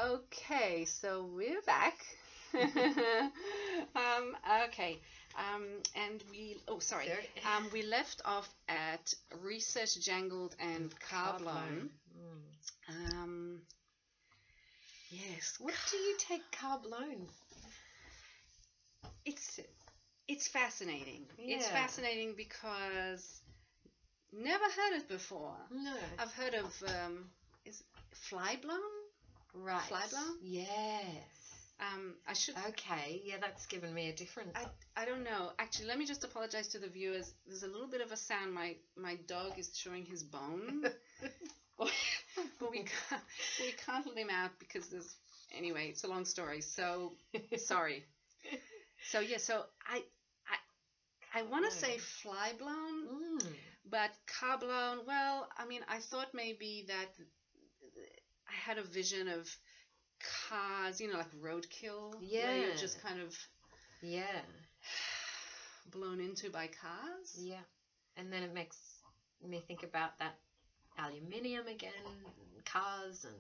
Okay, so we're back. Okay, and sorry. We left off at research jangled and car blown. Yes. What do you take car blown? It's fascinating. Yeah. It's fascinating because never heard it before. No. I've heard of is fly blown? Right. Fly blown? Yes. I should. Okay. Yeah, that's given me a different. I don't know. Actually, let me just apologize to the viewers. There's a little bit of a sound. My dog is chewing his bone, but we can't let him out because there's. Anyway, it's a long story. So sorry. So yeah. So I want to say fly blown, but car blown. Well, I mean, I thought maybe that I had a vision of cars, like roadkill, where you're just kind of blown into by cars. Yeah, and then it makes me think about that aluminium again, cars and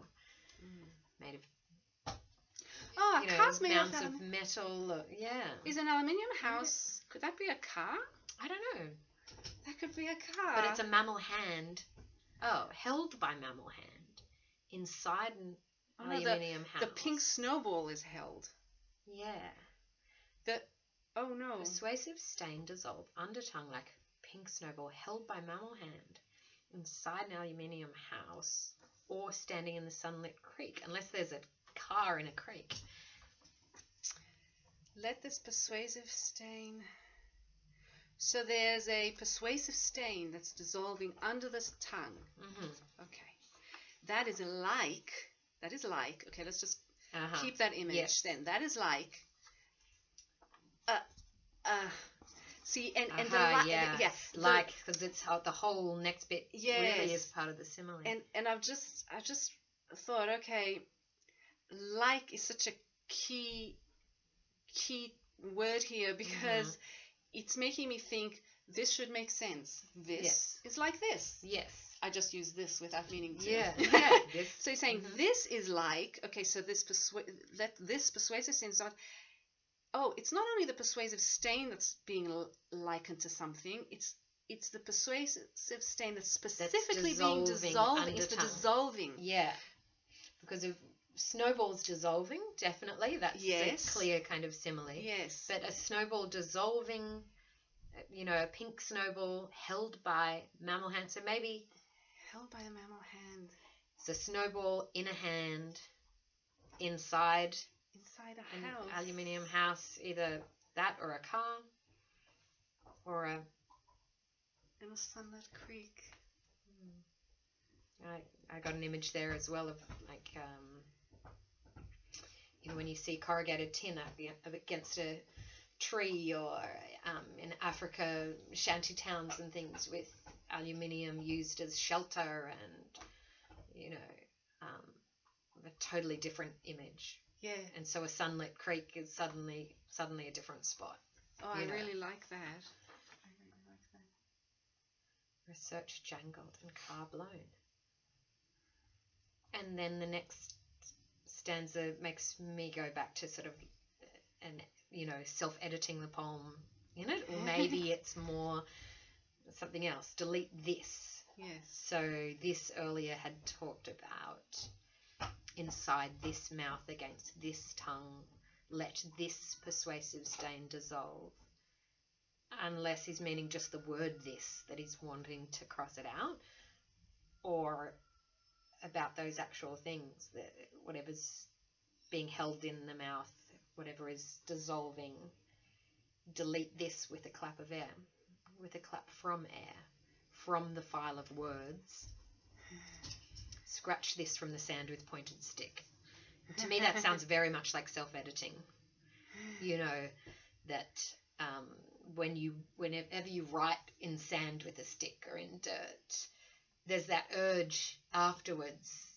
made of. Cars made mounds of metal. Is an aluminium house? Could that be a car? I don't know. That could be a car. But it's a mammal hand. Oh, held by mammal hand inside an aluminium house. The pink snowball is held. Yeah. Oh no. Persuasive stain dissolved under tongue like pink snowball held by mammal hand inside an aluminium house or standing in the sunlit creek, unless there's a car in a creek. Let this persuasive stain. So there's a persuasive stain that's dissolving under this tongue. Okay. That is like. Okay, let's just keep that image then. That is like. See, and like, because it's the whole next bit really is part of the simile. And I've just thought, okay, like is such a key word here because it's making me think this should make sense. This is like this. Yes. I just use this without meaning to. Yeah. This. So you're saying this is like, okay, so this persuasive stain is not. Oh, it's not only the persuasive stain that's being likened to something. It's the persuasive stain that's specifically being dissolving. It's the dissolving. Yeah. Because of snowballs dissolving, definitely. That's a clear kind of simile. Yes. But a snowball dissolving, a pink snowball held by mammal hand. So maybe held by a mammal hand. It's a snowball in a hand inside a house. An aluminium house, either that or a car or a in a sunlit creek. I got an image there as well of like when you see corrugated tin against a tree, or in Africa shanty towns and things with aluminium used as shelter, and a totally different image. Yeah. And so a sunlit creek is suddenly a different spot. Oh, I really like that. Research jangled and car blown. And then the next stanza makes me go back to sort of self-editing the poem in it, or maybe it's more something else. Delete this. Yes. So this earlier had talked about inside this mouth against this tongue, let this persuasive stain dissolve. Unless he's meaning just the word this, that he's wanting to cross it out, or about those actual things, that whatever's being held in the mouth, whatever is dissolving, delete this with a clap of air, with a clap from air, from the file of words. Scratch this from the sand with pointed stick. To me, that sounds very much like self-editing. That whenever you write in sand with a stick or in dirt, there's that urge afterwards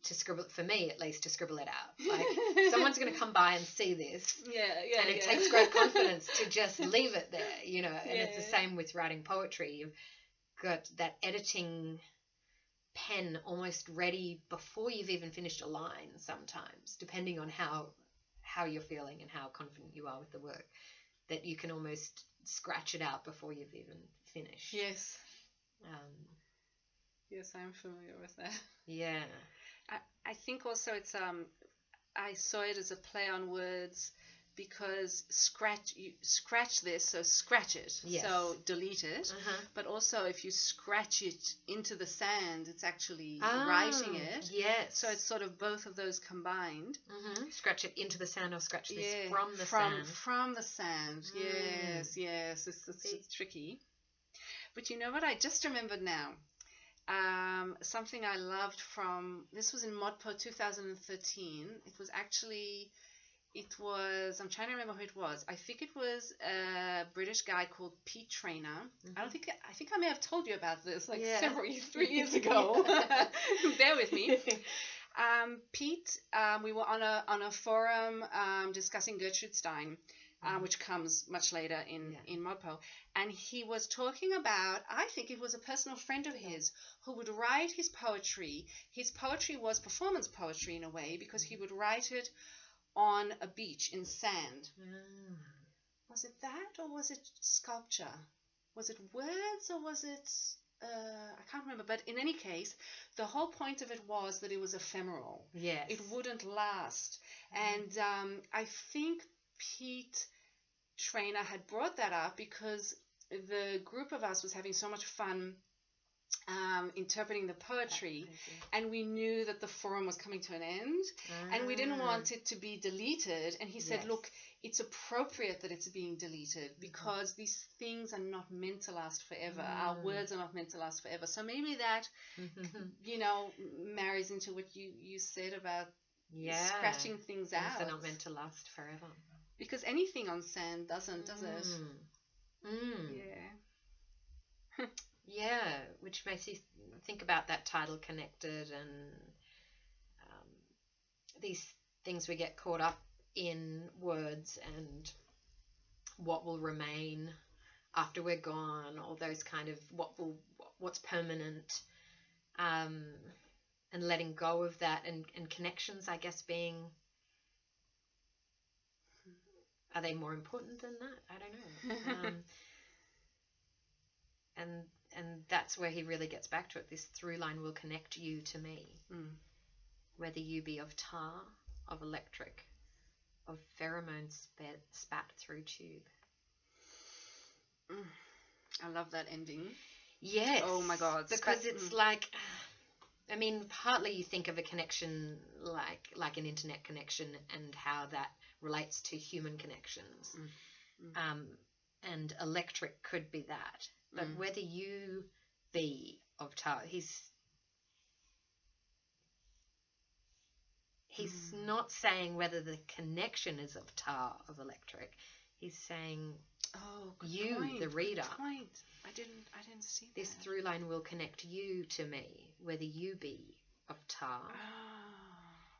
to scribble, for me at least, to scribble it out. Like, someone's going to come by and see this. And it takes great confidence to just leave it there, and it's the same with writing poetry. You've got that editing pen almost ready before you've even finished a line sometimes, depending on how you're feeling and how confident you are with the work, that you can almost scratch it out before you've even finished. Yes. Um, Yes, I'm familiar with that. yeah. I think also it's I saw it as a play on words because scratch this, so scratch it, Yes. so delete it. Uh-huh. But also if you scratch it into the sand, it's actually writing it. Yes. So it's sort of both of those combined. Mm-hmm. Scratch it into the sand or scratch this Yeah, from the sand. From the sand. Yes. It's tricky. But you know what? I just remembered now. Something I loved from, this was in ModPo 2013. I'm trying to remember who it was. I think it was a British guy called Pete Trainer. Mm-hmm. I think I may have told you about this Yeah. 3 years ago. Bear with me. Pete, we were on a forum discussing Gertrude Stein, which comes much later in ModPo, and he was talking about, I think it was a personal friend of his who would write his poetry. His poetry was performance poetry in a way, because he would write it on a beach in sand. Was it that, or was it sculpture? Was it words, or was it I can't remember, but in any case, the whole point of it was that it was ephemeral. Yes. It wouldn't last. And I think Pete Trainer had brought that up because the group of us was having so much fun interpreting the poetry, and we knew that the forum was coming to an end, and we didn't want it to be deleted. And he said, look, it's appropriate that it's being deleted because these things are not meant to last forever. Our words are not meant to last forever. So maybe that, marries into what you said about scratching things out. They're not meant to last forever. Because anything on sand doesn't, does it? Yeah. Yeah, which makes you think about that title, Connected, and these things we get caught up in, words and what will remain after we're gone, or those kind of what's permanent, and letting go of that, and connections, I guess, being, are they more important than that? I don't know. And that's where he really gets back to it. This through line will connect you to me, whether you be of tar, of electric, of pheromones spat through tube. I love that ending. Yes. Oh my God. Because it's like, I mean, partly you think of a connection like an internet connection and how that relates to human connections. And electric could be that. But whether you be of tar, he's not saying whether the connection is of tar, of electric. He's saying, you, point, the reader. Good point. I didn't see this that. through line will connect you to me, whether you be of tar.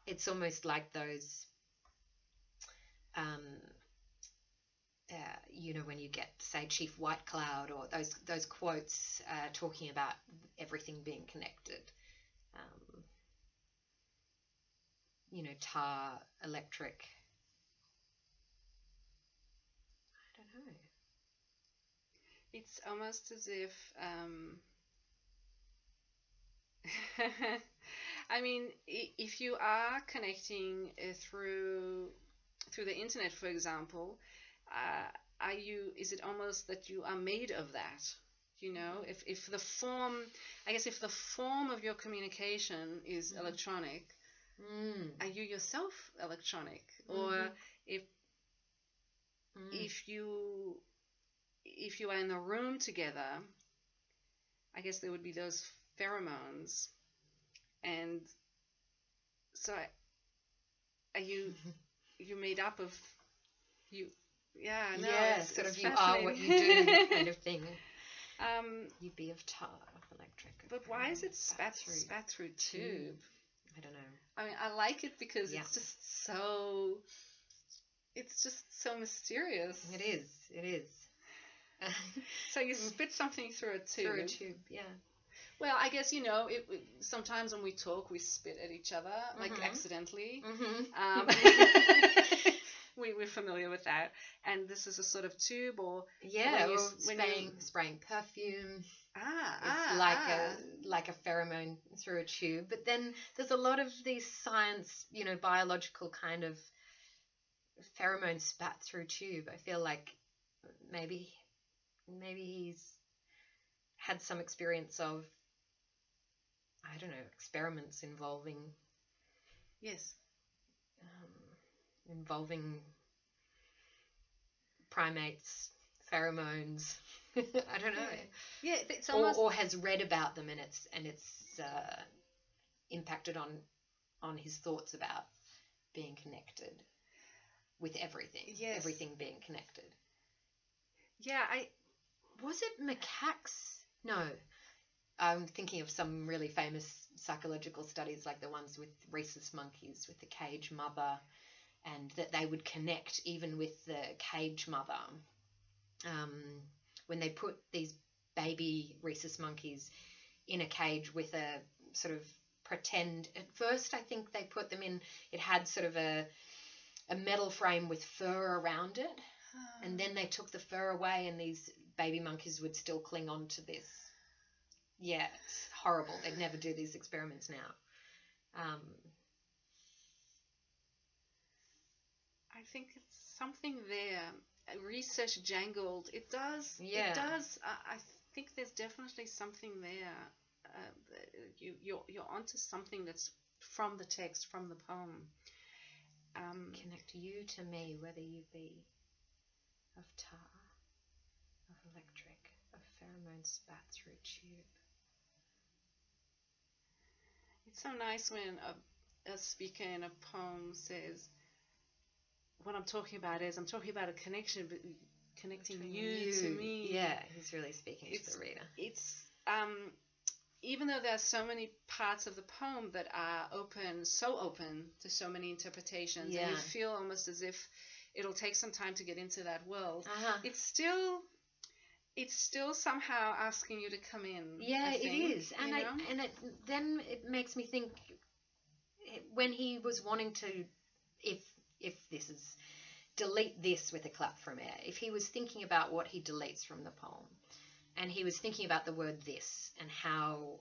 It's almost like those, when you get, say, Chief White Cloud, or those quotes talking about everything being connected. Tar, electric. I don't know. It's almost as if, I mean, if you are connecting through the internet, for example, is it almost that you are made of that? If the form of your communication is electronic, are you yourself electronic? Or if you are in the room together, I guess there would be those pheromones, and so are you made up of you? Yeah, no, it's sort of you are what you do kind of thing. You be of tar, of electric. But why is it spat through tube? I don't know. I mean, I like it because it's just so mysterious. It is. So you spit something through a tube. Through a tube, yeah. Well, I guess, sometimes when we talk, we spit at each other, like accidentally. We're familiar with that. And this is a sort of tube, or spraying perfume. Like a pheromone through a tube. But then there's a lot of these science, biological kind of pheromone spat through tube. I feel like maybe he's had some experience of, I don't know, experiments involving primates, pheromones. I don't know. Yeah, it's almost... or has read about them, and it's impacted on his thoughts about being connected with everything. Yes. Everything being connected. Yeah, was it macaques? No. I'm thinking of some really famous psychological studies, like the ones with rhesus monkeys with the cage mother, and that they would connect even with the cage mother. When they put these baby rhesus monkeys in a cage with a sort of pretend... At first, I think they put them in... It had sort of a metal frame with fur around it, and then they took the fur away, and these baby monkeys would still cling on to this. Yeah, it's horrible. They'd never do these experiments now. I think it's something there. Research jangled. It does. Yeah. It does. I think there's definitely something there. You're onto something that's from the text, from the poem. Connect you to me, whether you be of tar, of electric, of pheromone spat through tube. It's so nice when a speaker in a poem says, what I'm talking about is, I'm talking about a connection, but connecting you to me. Yeah, he's really speaking to the reader. It's even though there are so many parts of the poem that are open to so many interpretations, and you feel almost as if it'll take some time to get into that world, it's still somehow asking you to come in. Yeah, it is. And then it makes me think, when he was wanting to, if this is, delete this with a clap from air, if he was thinking about what he deletes from the poem, and he was thinking about the word this and how,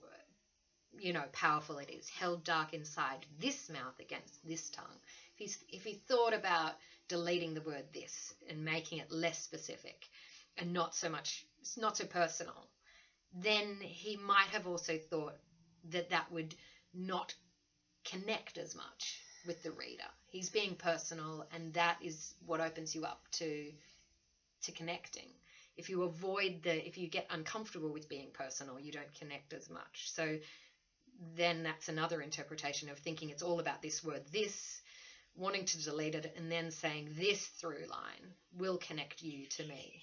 powerful it is, held dark inside this mouth against this tongue. If he thought about deleting the word this and making it less specific and not so personal, then he might have also thought that would not connect as much with the reader. He's being personal, and that is what opens you up to connecting. If you get uncomfortable with being personal, you don't connect as much. So then that's another interpretation of thinking it's all about this word, this, wanting to delete it, and then saying this through line will connect you to me.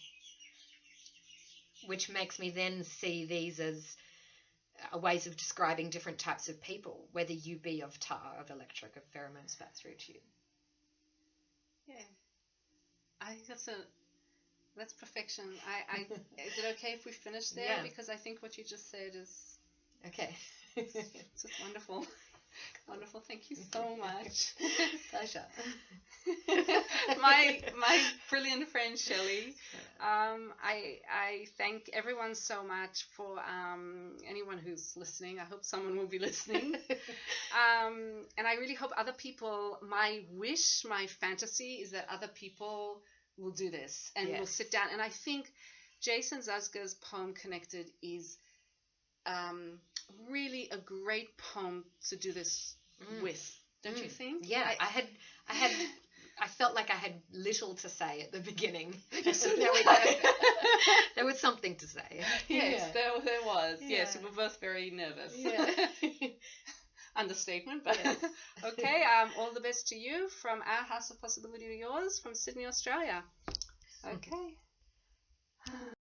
Which makes me then see these as ways of describing different types of people, whether you be of tar, of electric, of pheromone spat through tube. Yeah. I think that's perfection. Is it okay if we finish there? Yeah. Because I think what you just said is... Okay. It's just wonderful. Wonderful. Thank you so much. Pleasure. my brilliant friend Shelley. I thank everyone so much for anyone who's listening. I hope someone will be listening. And I really hope other people, my fantasy is that other people will do this and will sit down. And I think Jason Zuzga's poem Connected is really a great poem to do this with. Don't you think? Yeah, I felt like I had little to say at the beginning. So there we go. There was something to say. Yes, there was. Yeah. Yes, we were both very nervous. Yeah. Understatement, but okay. All the best to you from our House of Possibility to yours from Sydney, Australia. Okay.